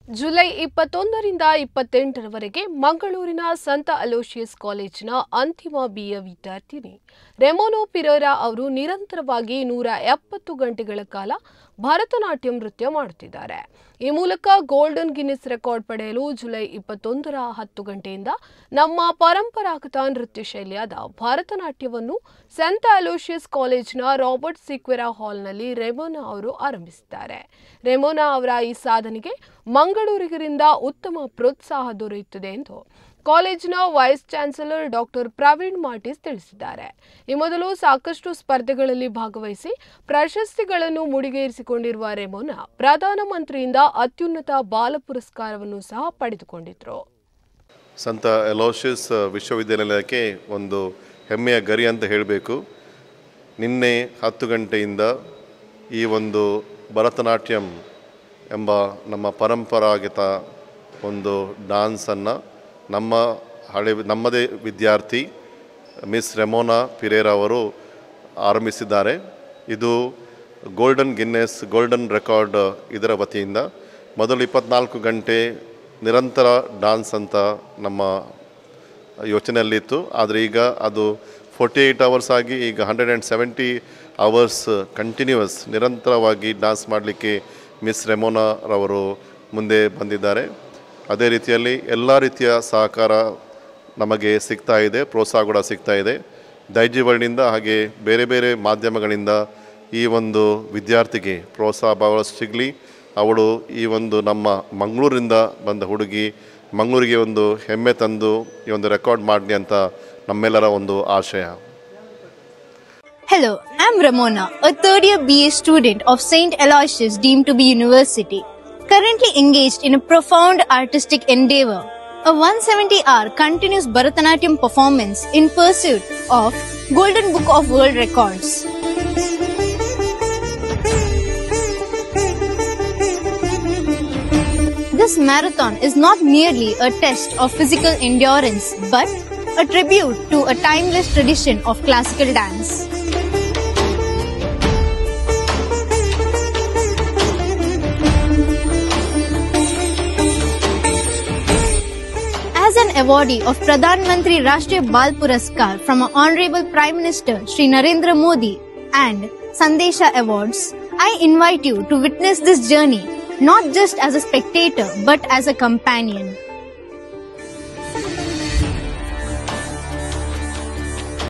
July 21ರಿಂದ 28ರವರೆಗೆ ಮಂಗಳೂರಿನ ಸಂತ Aloysius ಕಾಲೇಜಿನ ಅಂತಿಮ ಬಿಎ ವಿದ್ಯಾರ್ಥಿನಿ ರೆಮೋನಾ ಪಿರೇರಾ ಅವರು ನಿರಂತರವಾಗಿ 170 ಗಂಟೆಗಳ ಕಾಲ ಭರತನಾಟ್ಯ ನೃತ್ಯ ಮಾಡುತ್ತಿದ್ದಾರೆ. ಈ ಮೂಲಕ ಗೋಲ್ಡನ್ ಗಿನ್ನೆಸ್ ರೆಕಾರ್ಡ್ ಪಡೆಯಲು ಜುಲೈ 21ರ 10 ಗಂಟೆಯಿಂದ ನಮ್ಮ ಪರಂಪರಾಗತ ನೃತ್ಯ ಶೈಲಿಯಾದ ಭರತನಾಟ್ಯವನ್ನು ಸಂತ ಅಲೋಶಿಯಸ್ ಕಾಲೇಜಿನ ರಾಬರ್ಟ್ ಸಿಕ್ವೆರಾ ಹಾಲ್ನಲ್ಲಿ ರೆಮೋನಾ ಅವರು ಆರಂಭಿಸಿದ್ದಾರೆ. ರೆಮೋನಾ ಅವರ ಈ ಸಾಧನೆಗೆ ಮಂಗಳೂರಿಗರಿಂದ ಉತ್ತಮ ಪ್ರೋತ್ಸಾಹ ದೊರೆಯುತ್ತದೆ ಎಂದು ಕಾಲೇಜಿನ ವೈಸ್ ಚಾನ್ಸಲರ್ ಡಾಕ್ಟರ್ ಪ್ರವೀಣ್ ಮಾರ್ಟಿಸ್ ತಿಳಿಸಿದ್ದಾರೆ. ಈ ಮೊದಲು ಸಾಕಷ್ಟು ಸ್ಪರ್ಧೆಗಳಲ್ಲಿ ಭಾಗವಹಿಸಿ ಪ್ರಶಸ್ತಿಗಳನ್ನು ಮುಡಿಗೇರಿಸಿಕೊಂಡಿರುವ ರೆಮೋನಾ ಪ್ರಧಾನಮಂತ್ರಿಯಿಂದ ಅತ್ಯುನ್ನತ ಬಾಲ ಪುರಸ್ಕಾರವನ್ನು ಸಹ ಪಡೆದುಕೊಂಡಿದ್ರು. ಸಂತ ಅಲೋಶಿಯಸ್ ವಿಶ್ವವಿದ್ಯಾನಿಲಯಕ್ಕೆ ಒಂದು ಹೆಮ್ಮೆಯ ಗರಿ ಅಂತ ಹೇಳಬೇಕು. ನಿನ್ನೆ 10 ಗಂಟೆಯಿಂದ ಈ ಒಂದು ಭರತನಾಟ್ಯಂ ಎಂಬ ನಮ್ಮ ಪರಂಪರಾಗತ ಒಂದು ಡ್ಯಾನ್ಸನ್ನು ನಮ್ಮದೇ ವಿದ್ಯಾರ್ಥಿ ಮಿಸ್ ರೆಮೋನಾ ಪಿರೇರಾ ಅವರು ಆರಂಭಿಸಿದ್ದಾರೆ. ಇದು ಗೋಲ್ಡನ್ ರೆಕಾರ್ಡ್ ಇದರ ವತಿಯಿಂದ ಮೊದಲು 24 ಗಂಟೆ ನಿರಂತರ ಡ್ಯಾನ್ಸ್ ಅಂತ ನಮ್ಮ ಯೋಚನೆಯಲ್ಲಿತ್ತು. ಆದರೆ ಈಗ ಅದು 48 ಅವರ್ಸ್ ಆಗಿ ಈಗ 170 ಅವರ್ಸ್ ಕಂಟಿನ್ಯೂಸ್ ನಿರಂತರವಾಗಿ ಡ್ಯಾನ್ಸ್ ಮಾಡಲಿಕ್ಕೆ ಮಿಸ್ ರೆಮೋನಾ ರವರು ಮುಂದೆ ಬಂದಿದ್ದಾರೆ. ಅದೇ ರೀತಿಯಲ್ಲಿ ಎಲ್ಲ ರೀತಿಯ ಸಹಕಾರ ನಮಗೆ ಸಿಗ್ತಾ ಇದೆ, ಪ್ರೋತ್ಸಾಹ ಕೂಡ ಸಿಗ್ತಾ ಇದೆ. ದೈಜಿವರ್ಣಿಂದ ಹಾಗೆ ಬೇರೆ ಬೇರೆ ಮಾಧ್ಯಮಗಳಿಂದ ಈ ಒಂದು ವಿದ್ಯಾರ್ಥಿಗೆ ಪ್ರೋತ್ಸಾಹ ಬಹಳಷ್ಟು ಸಿಗಲಿ. ಅವಳು ಈ ಒಂದು ನಮ್ಮ ಮಂಗಳೂರಿಂದ ಬಂದ ಹುಡುಗಿ ಮಂಗಳೂರಿಗೆ ಒಂದು ಹೆಮ್ಮೆ ತಂದು ಈ ಒಂದು ರೆಕಾರ್ಡ್ ಮಾಡಲಿ ಅಂತ ನಮ್ಮೆಲ್ಲರ ಒಂದು ಆಶಯ. Hello, I am Ramona, a third-year BA student of St. Aloysius deemed to be university, currently engaged in a profound artistic endeavor, a 170-hour continuous Bharatanatyam performance in pursuit of Golden Book of World Records. This marathon is not merely a test of physical endurance, but a tribute to a timeless tradition of classical dance. As an awardee of Pradhan Mantri Rashtriya Bal Puraskar from our Honorable Prime Minister Shri Narendra Modi and Sandesha Awards, I invite you to witness this journey not just as a spectator but as a companion.